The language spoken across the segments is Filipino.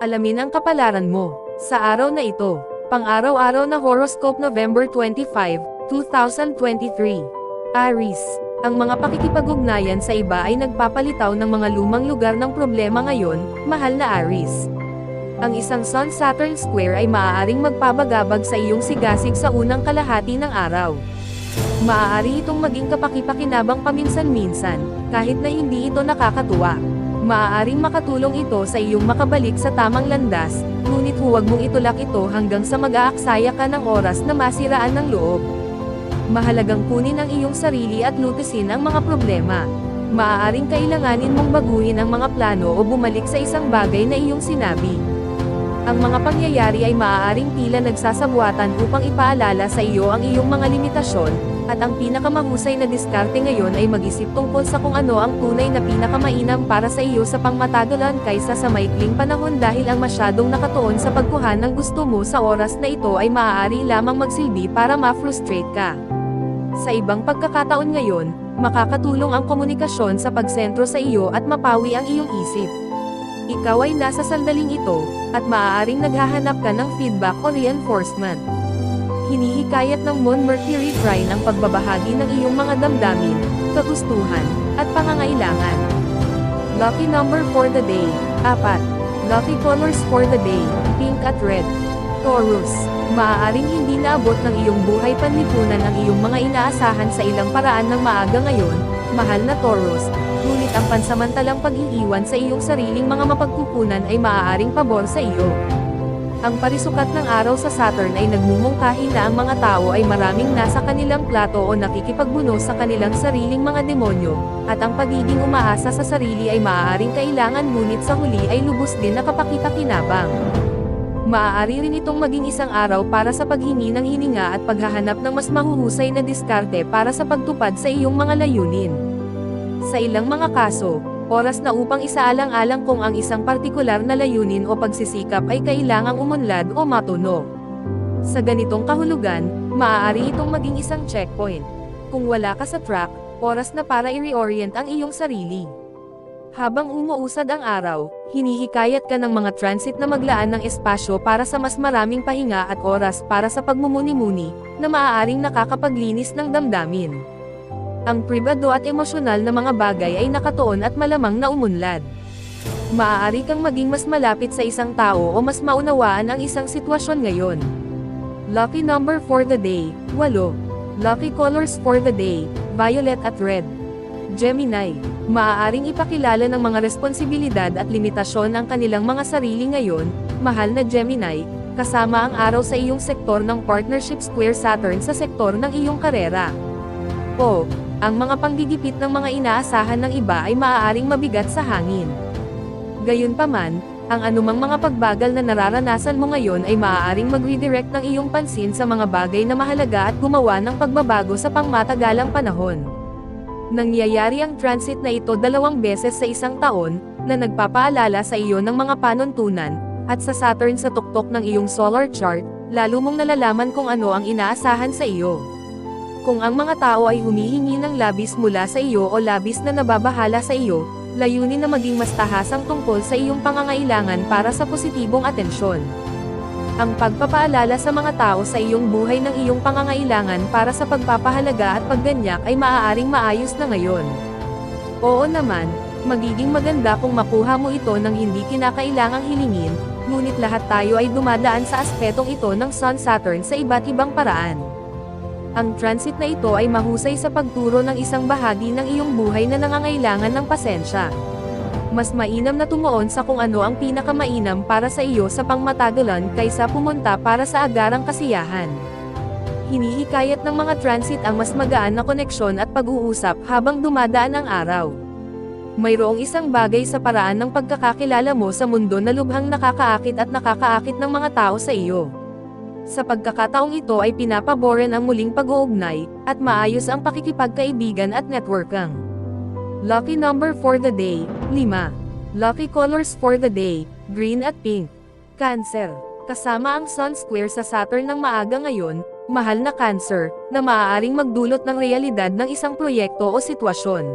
Alamin ang kapalaran mo sa araw na ito. Pang-araw-araw na horoscope November 25, 2023. Aries. Ang mga pakikipag-ugnayan sa iba ay nagpapalitaw ng mga lumang lugar ng problema ngayon, mahal na Aries. Ang isang Sun-Saturn square ay maaaring magpabagabag sa iyong sigasig sa unang kalahati ng araw. Maaari itong maging kapakipakinabang paminsan-minsan, kahit na hindi ito nakakatuwa. Maaaring makatulong ito sa iyong makabalik sa tamang landas, ngunit huwag mong itulak ito hanggang sa mag-aaksaya ka ng oras na masiraan ng loob. Mahalagang kunin ang iyong sarili at lutisin ang mga problema. Maaaring kailanganin mong baguhin ang mga plano o bumalik sa isang bagay na iyong sinabi. Ang mga pangyayari ay maaaring tila nagsasabwatan upang ipaalala sa iyo ang iyong mga limitasyon, at ang pinakamahusay na diskarte ngayon ay mag-isip tungkol sa kung ano ang tunay na pinakamainam para sa iyo sa pangmatagalan kaysa sa maikling panahon dahil ang masyadong nakatuon sa pagkuha ng gusto mo sa oras na ito ay maaari lamang magsilbi para ma-frustrate ka. Sa ibang pagkakataon ngayon, makakatulong ang komunikasyon sa pagsentro sa iyo at mapawi ang iyong isip. Ikaw ay nasa sandaling ito, at maaaring naghahanap ka ng feedback o reinforcement. Hinihikayat ng Moon Mercury trine ang pagbabahagi ng iyong mga damdamin, kagustuhan, at pangangailangan. Lucky number for the day, 4. Lucky colors for the day, pink at red. Taurus. Maaaring hindi naabot ng iyong buhay panlipunan ang iyong mga inaasahan sa ilang paraan ng maaga ngayon, mahal na Taurus, ngunit ang pansamantalang pag-iiwan sa iyong sariling mga mapagkukunan ay maaaring pabor sa iyo. Ang parisukat ng araw sa Saturn ay nagmumungkahi na ang mga tao ay maraming nasa kanilang plato o nakikipagbuno sa kanilang sariling mga demonyo, at ang pagiging umaasa sa sarili ay maaaring kailangan ngunit sa huli ay lubos din na kapakita-kinabang. Maaari rin itong maging isang araw para sa paghingi ng hininga at paghahanap ng mas mahuhusay na diskarte para sa pagtupad sa iyong mga layunin. Sa ilang mga kaso, oras na upang isaalang-alang kung ang isang partikular na layunin o pagsisikap ay kailangang umunlad o matuno. Sa ganitong kahulugan, maaari itong maging isang checkpoint. Kung wala ka sa track, oras na para i-reorient ang iyong sarili. Habang umuusad ang araw, hinihikayat ka ng mga transit na maglaan ng espasyo para sa mas maraming pahinga at oras para sa pagmumuni-muni, na maaaring nakakapaglinis ng damdamin. Ang pribado at emosyonal na mga bagay ay nakatuon at malamang na umunlad. Maaari kang maging mas malapit sa isang tao o mas maunawaan ang isang sitwasyon ngayon. Lucky number for the day, 8. Lucky colors for the day, violet at red. Gemini. Maaaring ipakilala ng mga responsibilidad at limitasyon ang kanilang mga sarili ngayon, mahal na Gemini, kasama ang araw sa iyong sektor ng partnership square Saturn sa sektor ng iyong karera. Ang mga panggigipit ng mga inaasahan ng iba ay maaaring mabigat sa hangin. Gayunpaman, ang anumang mga pagbagal na nararanasan mo ngayon ay maaaring mag-redirect ng iyong pansin sa mga bagay na mahalaga at gumawa ng pagbabago sa pangmatagalang panahon. Nangyayari ang transit na ito 2 beses sa isang taon, na nagpapaalala sa iyo ng mga panuntunan, at sa Saturn sa tuktok ng iyong solar chart, lalo mong nalalaman kung ano ang inaasahan sa iyo. Kung ang mga tao ay humihingi ng labis mula sa iyo o labis na nababahala sa iyo, layunin na maging mas tahasang tungkol sa iyong pangangailangan para sa positibong atensyon. Ang pagpapaalala sa mga tao sa iyong buhay ng iyong pangangailangan para sa pagpapahalaga at pagganyak ay maaaring maayos na ngayon. Oo naman, magiging maganda kung makuha mo ito ng hindi kinakailangang hilingin, ngunit lahat tayo ay dumadaan sa aspetong ito ng Sun-Saturn sa iba't ibang paraan. Ang transit na ito ay mahusay sa pagturo ng isang bahagi ng iyong buhay na nangangailangan ng pasensya. Mas mainam na tumuon sa kung ano ang pinakamainam para sa iyo sa pangmatagalan kaysa pumunta para sa agarang kasiyahan. Hinihikayat ng mga transit ang mas magaan na koneksyon at pag-uusap habang dumadaan ang araw. Mayroong isang bagay sa paraan ng pagkakakilala mo sa mundo na lubhang nakakaakit at nakakaakit ng mga tao sa iyo. Sa pagkakataong ito ay pinapaboran ang muling pag-uugnay, at maayos ang pakikipagkaibigan at networking. Lucky number for the day, 5. Lucky colors for the day, green at pink. Cancer. Kasama ang Sun square sa Saturn ng maaga ngayon, mahal na Cancer, na maaaring magdulot ng realidad ng isang proyekto o sitwasyon.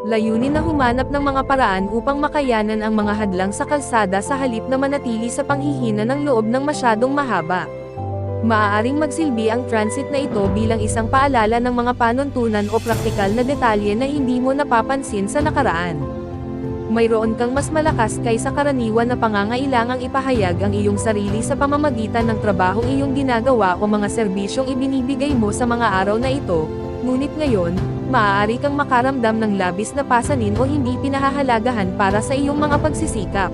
Layunin na humanap ng mga paraan upang makayanan ang mga hadlang sa kalsada sa halip na manatili sa panghihina ng loob ng masyadong mahaba. Maaaring magsilbi ang transit na ito bilang isang paalala ng mga panuntunan o praktikal na detalye na hindi mo napapansin sa nakaraan. Mayroon kang mas malakas kaysa karaniwan na pangangailangang ipahayag ang iyong sarili sa pamamagitan ng trabahong iyong ginagawa o mga serbisyong ibinibigay mo sa mga araw na ito, ngunit ngayon, maaari kang makaramdam ng labis na pasanin o hindi pinahahalagahan para sa iyong mga pagsisikap.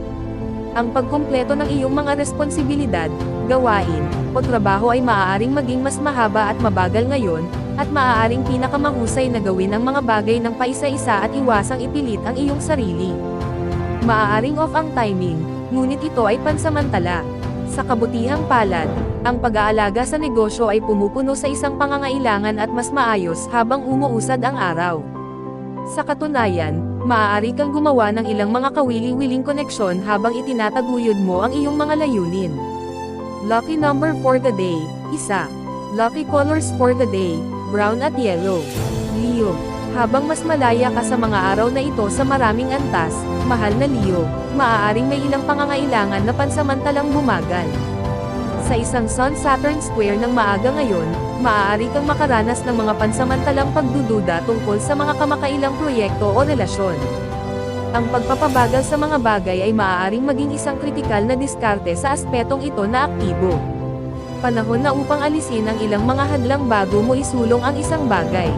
Ang pagkumpleto ng iyong mga responsibilidad, gawain, o trabaho ay maaaring maging mas mahaba at mabagal ngayon, at maaaring pinakamahusay na gawin ang mga bagay ng paisa-isa at iwasang ipilit ang iyong sarili. Maaaring off ang timing, ngunit ito ay pansamantala. Sa kabutihang palad, ang pag-aalaga sa negosyo ay pumupuno sa isang pangangailangan at mas maayos habang umuusad ang araw. Sa katunayan, maaari kang gumawa ng ilang mga kawili-wiling koneksyon habang itinataguyod mo ang iyong mga layunin. Lucky number for the day, 1. Lucky colors for the day, brown at yellow. Leo. Habang mas malaya ka sa mga araw na ito sa maraming antas, mahal na Leo, maaaring may ilang pangangailangan na pansamantalang bumagal. Sa isang Sun-Saturn square ng maaga ngayon, maaari kang makaranas ng mga pansamantalang pagdududa tungkol sa mga kamakailang proyekto o relasyon. Ang pagpapabagal sa mga bagay ay maaaring maging isang kritikal na diskarte sa aspetong ito na aktibo. Panahon na upang alisin ang ilang mga hadlang bago mo isulong ang isang bagay.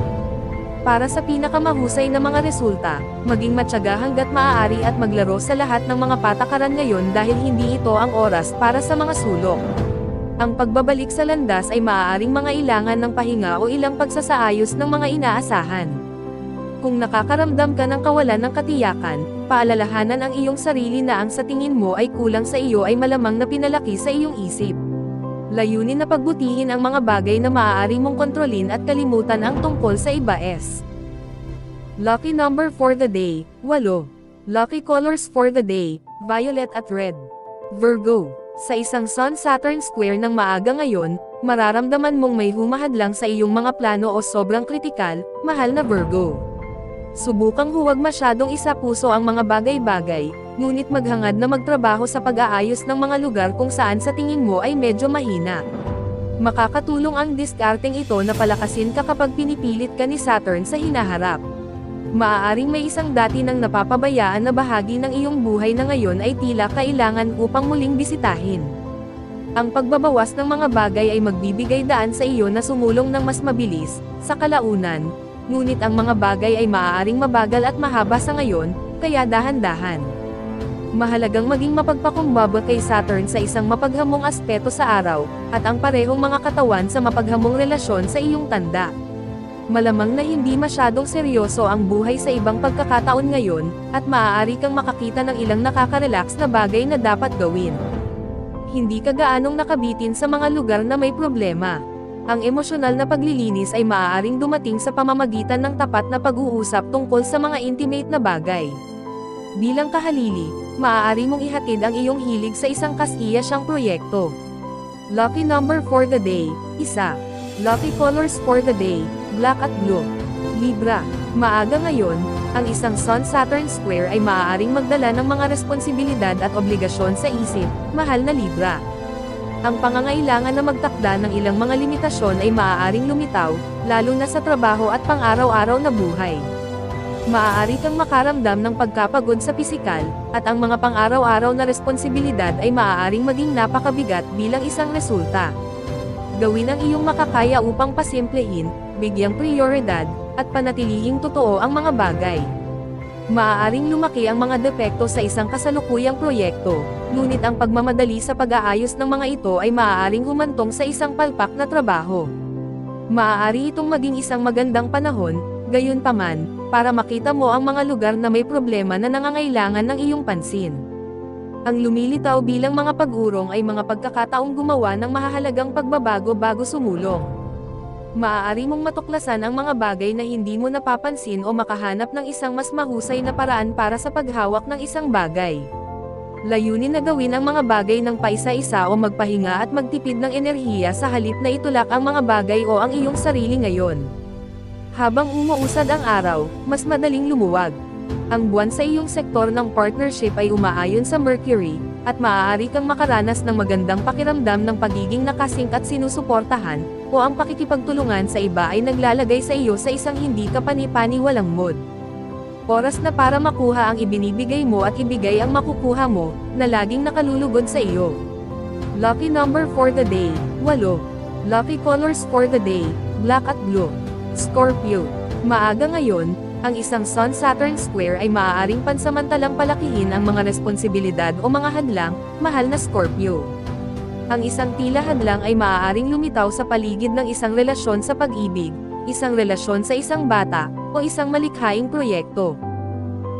Para sa pinakamahusay na mga resulta, maging matyaga hanggat maaari at maglaro sa lahat ng mga patakaran ngayon dahil hindi ito ang oras para sa mga sulok. Ang pagbabalik sa landas ay maaaring mangailangan ng pahinga o ilang pagsasaayos ng mga inaasahan. Kung nakakaramdam ka ng kawalan ng katiyakan, paalalahanan ang iyong sarili na ang sa tingin mo ay kulang sa iyo ay malamang na pinalaki sa iyong isip. Layunin na pagbutihin ang mga bagay na maaari mong kontrolin at kalimutan ang tungkol sa iba. Lucky number for the day, 8. Lucky colors for the day, violet at red. Virgo. Sa isang Sun-Saturn square ng maaga ngayon, mararamdaman mong may humahadlang sa iyong mga plano o sobrang kritikal, mahal na Virgo. Subukang huwag masyadong isapuso ang mga bagay-bagay, ngunit maghangad na magtrabaho sa pag-aayos ng mga lugar kung saan sa tingin mo ay medyo mahina. Makakatulong ang diskarteng ito na palakasin ka kapag pinipilit ka ni Saturn sa hinaharap. Maaaring may isang dati nang napapabayaan na bahagi ng iyong buhay na ngayon ay tila kailangan upang muling bisitahin. Ang pagbabawas ng mga bagay ay magbibigay daan sa iyo na sumulong ng mas mabilis, sa kalaunan, ngunit ang mga bagay ay maaaring mabagal at mahaba sa ngayon, kaya dahan-dahan. Mahalagang maging mapagpakumbaba kay Saturn sa isang mapaghamong aspeto sa araw, at ang parehong mga katawan sa mapaghamong relasyon sa iyong tanda. Malamang na hindi masyadong seryoso ang buhay sa ibang pagkakataon ngayon, at maaari kang makakita ng ilang nakaka-relax na bagay na dapat gawin. Hindi ka gaanong nakabitin sa mga lugar na may problema. Ang emosyonal na paglilinis ay maaaring dumating sa pamamagitan ng tapat na pag-uusap tungkol sa mga intimate na bagay. Bilang kahalili, maaari mong ihatid ang iyong hilig sa isang kasiyasyang proyekto. Lucky number for the day, 1. Lucky colors for the day, black at blue. Libra. Maaga ngayon, ang isang Sun-Saturn square ay maaaring magdala ng mga responsibilidad at obligasyon sa isip, mahal na Libra. Ang pangangailangan na magtakda ng ilang mga limitasyon ay maaaring lumitaw, lalo na sa trabaho at pang-araw-araw na buhay. Maaari kang makaramdam ng pagkapagod sa pisikal, at ang mga pang-araw-araw na responsibilidad ay maaaring maging napakabigat bilang isang resulta. Gawin ang iyong makakaya upang pasimplehin, bigyang prioridad, at panatilihing totoo ang mga bagay. Maaaring lumaki ang mga depekto sa isang kasalukuyang proyekto, ngunit ang pagmamadali sa pag-aayos ng mga ito ay maaaring humantong sa isang palpak na trabaho. Maaari itong maging isang magandang panahon, gayunpaman, para makita mo ang mga lugar na may problema na nangangailangan ng iyong pansin. Ang lumilitaw bilang mga pag-urong ay mga pagkakataong gumawa ng mahahalagang pagbabago bago sumulong. Maaari mong matuklasan ang mga bagay na hindi mo napapansin o makahanap ng isang mas mahusay na paraan para sa paghawak ng isang bagay. Layunin na gawin ang mga bagay ng paisa-isa o magpahinga at magtipid ng enerhiya sa halip na itulak ang mga bagay o ang iyong sarili ngayon. Habang umuusad ang araw, mas madaling lumuwag. Ang buwan sa iyong sektor ng partnership ay umaayon sa Mercury, at maaari kang makaranas ng magandang pakiramdam ng pagiging nakasink at sinusuportahan, o ang pakikipagtulungan sa iba ay naglalagay sa iyo sa isang hindi kapani-paniwalang mood. Oras na para makuha ang ibinibigay mo at ibigay ang makukuha mo, na laging nakalulugod sa iyo. Lucky number for the day, 8. Lucky colors for the day, black at blue. Scorpio. Maaga ngayon, ang isang Sun-Saturn square ay maaaring pansamantalang palakihin ang mga responsibilidad o mga hadlang, mahal na Scorpio. Ang isang tila hadlang ay maaaring lumitaw sa paligid ng isang relasyon sa pag-ibig, isang relasyon sa isang bata, o isang malikhaing proyekto.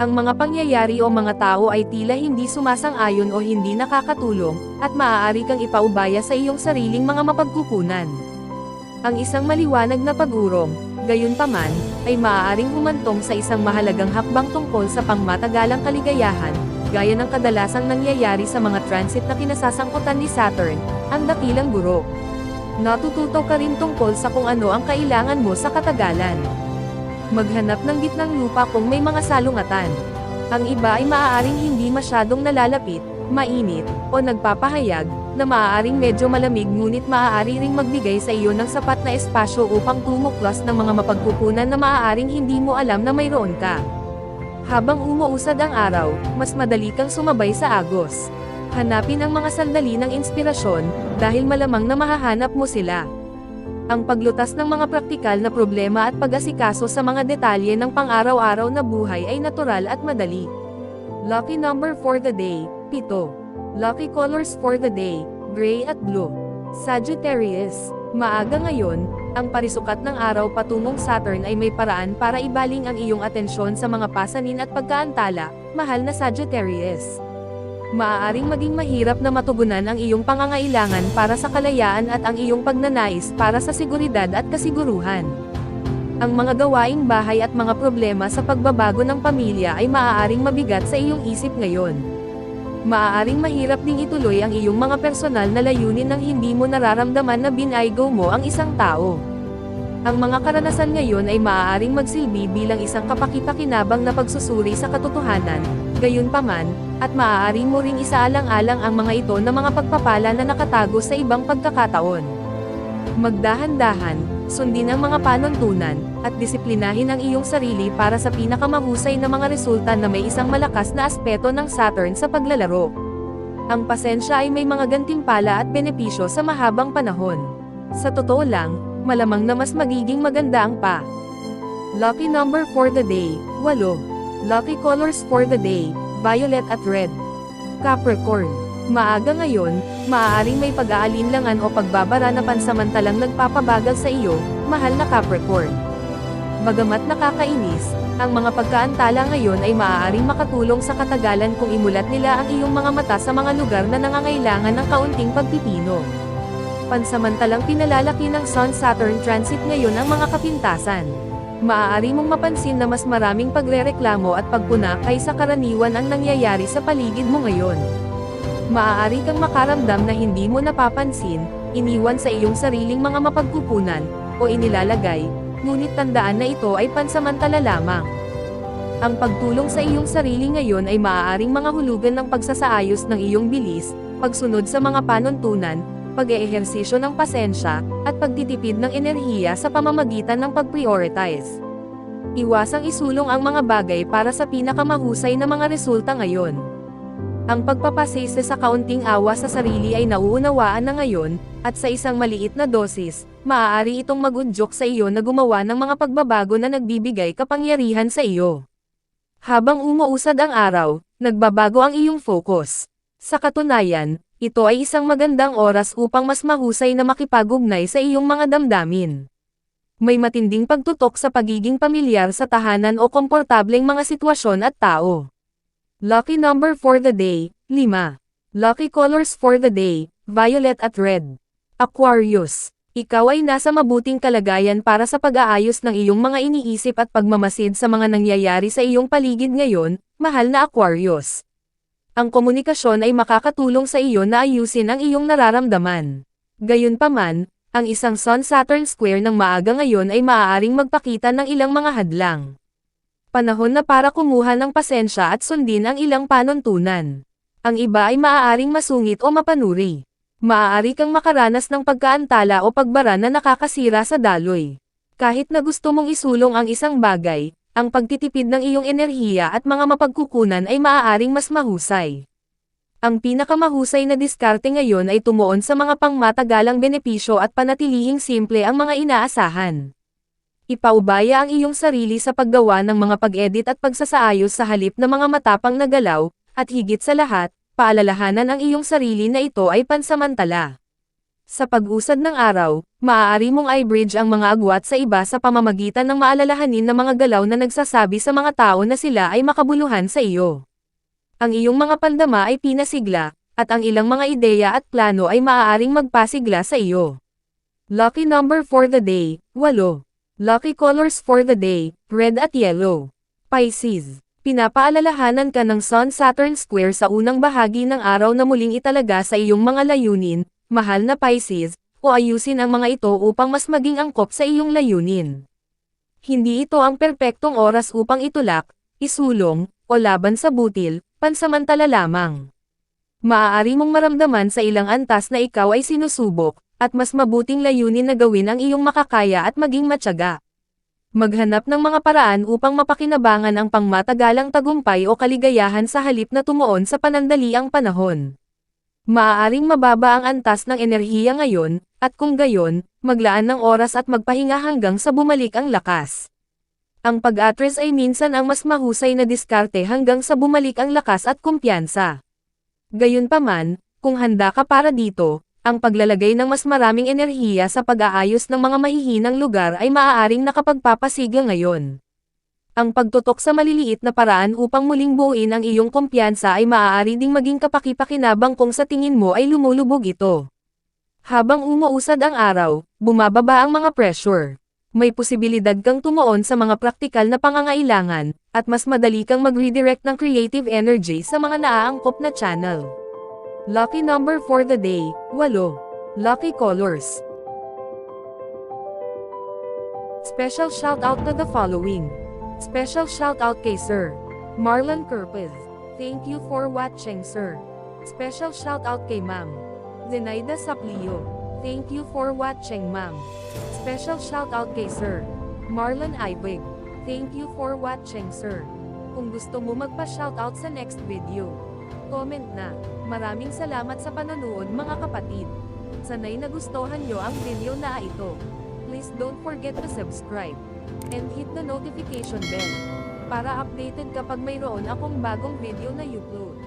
Ang mga pangyayari o mga tao ay tila hindi sumasang-ayon o hindi nakakatulong, at maaari kang ipaubaya sa iyong sariling mga mapagkukunan. Ang isang maliwanag na pag-urong, gayunpaman, ay maaaring humantong sa isang mahalagang hakbang tungkol sa pangmatagalang kaligayahan, gaya ng kadalasang nangyayari sa mga transit na kinasasangkutan ni Saturn, ang dakilang guro. Natututo ka rin tungkol sa kung ano ang kailangan mo sa katagalan. Maghanap ng gitnang lupa kung may mga salungatan. Ang iba ay maaaring hindi masyadong nalalapit, mainit, o nagpapahayag, na maaaring medyo malamig ngunit maaari ring magbigay sa iyo ng sapat na espasyo upang tumuklas ng mga mapagkukunan na maaaring hindi mo alam na mayroon ka. Habang umuusad ang araw, mas madali kang sumabay sa agos. Hanapin ang mga sandali ng inspirasyon, dahil malamang na mahahanap mo sila. Ang paglutas ng mga praktikal na problema at pag-asikaso sa mga detalye ng pang-araw-araw na buhay ay natural at madali. Lucky number for the day, 7. Lucky colors for the day, gray at blue. Sagittarius. Maaga ngayon, ang parisukat ng araw patungong Saturn ay may paraan para ibaling ang iyong atensyon sa mga pasanin at pagkaantala, mahal na Sagittarius. Maaaring maging mahirap na matugunan ang iyong pangangailangan para sa kalayaan at ang iyong pagnanais para sa seguridad at kasiguruhan. Ang mga gawaing bahay at mga problema sa pagbabago ng pamilya ay maaaring mabigat sa iyong isip ngayon. Maaaring mahirap ding ituloy ang iyong mga personal na layunin nang hindi mo nararamdaman na binaygo mo ang isang tao. Ang mga karanasan ngayon ay maaaring magsilbi bilang isang kapaki-pakinabang na pagsusuri sa katotohanan, gayunpaman, at maaari mo ring isaalang-alang ang mga ito na mga pagpapala na nakatago sa ibang pagkakataon. Magdahan-dahan, sundin ang mga panuntunan, at disiplinahin ang iyong sarili para sa pinakamahusay na mga resulta na may isang malakas na aspeto ng Saturn sa paglalaro. Ang pasensya ay may mga gantimpala at benepisyo sa mahabang panahon. Sa totoo lang, malamang na mas magiging maganda ang pa. Lucky number for the day, 8. Lucky colors for the day, violet at red. Capricorn. Maaga ngayon, maaaring may pag-aalinlangan o pagbabara na pansamantalang nagpapabagal sa iyo, mahal na Capricorn. Bagamat nakakainis, ang mga pagkaantala ngayon ay maaaring makatulong sa katagalan kung imulat nila ang iyong mga mata sa mga lugar na nangangailangan ng kaunting pagpipino. Pansamantalang pinalalaki ng Sun-Saturn transit ngayon ang mga kapintasan. Maaari mong mapansin na mas maraming pagrereklamo at pagpuna kaysa karaniwan ang nangyayari sa paligid mo ngayon. Maaari kang makaramdam na hindi mo napapansin, iniwan sa iyong sariling mga mapagkukunan, o inilalagay, ngunit tandaan na ito ay pansamantala lamang. Ang pagtulong sa iyong sarili ngayon ay maaaring mga hulugan ng pagsasaayos ng iyong bilis, pagsunod sa mga panuntunan, pag-eehersisyo ng pasensya, at pagtitipid ng enerhiya sa pamamagitan ng pag-prioritize. Iwasang isulong ang mga bagay para sa pinakamahusay na mga resulta ngayon. Ang pagpapasise sa kaunting awa sa sarili ay nauunawaan na ngayon, at sa isang maliit na dosis, maaari itong mag-udyok sa iyo na gumawa ng mga pagbabago na nagbibigay kapangyarihan sa iyo. Habang umuusad ang araw, nagbabago ang iyong focus. Sa katunayan, ito ay isang magandang oras upang mas mahusay na makipag-ugnay sa iyong mga damdamin. May matinding pagtutok sa pagiging pamilyar sa tahanan o komportableng mga sitwasyon at tao. Lucky number for the day, 5. Lucky colors for the day, violet at red. Aquarius. Ikaw ay nasa mabuting kalagayan para sa pag-aayos ng iyong mga iniisip at pagmamasid sa mga nangyayari sa iyong paligid ngayon, mahal na Aquarius. Ang komunikasyon ay makakatulong sa iyo na ayusin ang iyong nararamdaman. Gayunpaman, Ang isang Sun-Saturn square ng maaga ngayon ay maaaring magpakita ng ilang mga hadlang. Panahon na para kumuha ng pasensya at sundin ang ilang panuntunan. Ang iba ay maaaring masungit o mapanuri. Maaari kang makaranas ng pagkaantala o pagbara na nakakasira sa daloy. Kahit na gusto mong isulong ang isang bagay, ang pagtitipid ng iyong enerhiya at mga mapagkukunan ay maaaring mas mahusay. Ang pinakamahusay na diskarte ngayon ay tumuon sa mga pangmatagalang benepisyo at panatilihing simple ang mga inaasahan. Ipaubaya ang iyong sarili sa paggawa ng mga pag-edit at pagsasaayos sa halip na mga matapang na galaw, at higit sa lahat, paalalahanan ang iyong sarili na ito ay pansamantala. Sa pag-usad ng araw, maaari mong i-bridge ang mga agwat sa iba sa pamamagitan ng maalalahanin na mga galaw na nagsasabi sa mga tao na sila ay makabuluhan sa iyo. Ang iyong mga pandama ay pinasigla, at ang ilang mga ideya at plano ay maaaring magpasigla sa iyo. Lucky number for the day, 8. Lucky colors for the day, red at yellow. Pisces. Pinapaalalahanan ka ng Sun-Saturn square sa unang bahagi ng araw na muling italaga sa iyong mga layunin, mahal na Pisces, o ayusin ang mga ito upang mas maging angkop sa iyong layunin. Hindi ito ang perpektong oras upang itulak, isulong, o laban sa butil, pansamantala lamang. Maaari mong maramdaman sa ilang antas na ikaw ay sinusubok, at mas mabuting layunin na gawin ang iyong makakaya at maging matyaga. Maghanap ng mga paraan upang mapakinabangan ang pangmatagalang tagumpay o kaligayahan sa halip na tumuon sa panandaliang panahon. Maaaring mababa ang antas ng enerhiya ngayon, at kung gayon, maglaan ng oras at magpahinga hanggang sa bumalik ang lakas. Ang pag-atres ay minsan ang mas mahusay na diskarte hanggang sa bumalik ang lakas at kumpiyansa. Gayunpaman, kung handa ka para dito, ang paglalagay ng mas maraming enerhiya sa pag-aayos ng mga mahihinang lugar ay maaaring nakapagpapasigla ngayon. Ang pagtutok sa maliliit na paraan upang muling buuin ang iyong kumpiyansa ay maaari ding maging kapaki-pakinabang kung sa tingin mo ay lumulubog ito. Habang umuusad ang araw, bumababa ang mga pressure. May posibilidad kang tumuon sa mga praktikal na pangangailangan, at mas madali kang mag-redirect ng creative energy sa mga naaangkop na channel. Lucky number for the day, 8. Lucky colors. Special shout out to the following. Special shout out kay Sir Marlon Kerpez. Thank you for watching, sir. Special shout out kay Ma'am Zenaida Saplio. Thank you for watching, ma'am. Special shout out kay Sir Marlon Ibig. Thank you for watching, sir. Kung gusto mo magpa-shoutout sa next video, comment na. Maraming salamat sa panonood, mga kapatid. Sana'y nagustuhan nyo ang video na ito. Please don't forget to subscribe and hit the notification bell para updated kapag mayroon akong bagong video na i-upload.